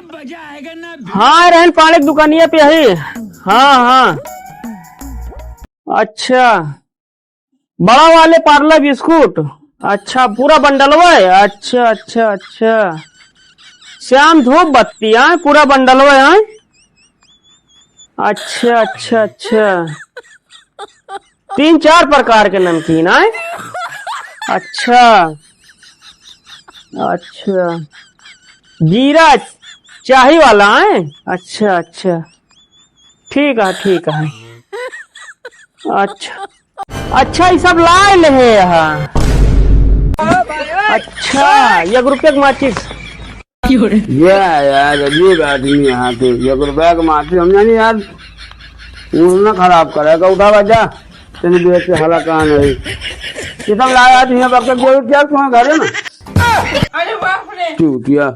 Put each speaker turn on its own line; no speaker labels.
हाँ रहन पानी की दुकानिया पे है। हाँ हाँ अच्छा बड़ा वाले पार्ले बिस्कुट। अच्छा पूरा बंडल हुआ है। अच्छा अच्छा अच्छा श्याम धूप बत्ती है पूरा बंडल हुआ है। अच्छा अच्छा अच्छा 3-4 प्रकार के नमकीन है। अच्छा अच्छा जीरा चाही वाला है। अच्छा अच्छा ठीक है। अच्छा अच्छा ये सब लाए ले है यहाँ। अच्छा 1 रुपये की माचिस।
यार अजीब आदमी यहाँ पे 1 रुपया का माचिस समझा नहीं यार। ना खराब करेगा उठा बजा तेने बेच के हला कहाँ नहीं ये सब लाया आदमी अब तक जो क्या तुम्हारे घर है ना।
अरे बाप रे
चूतिया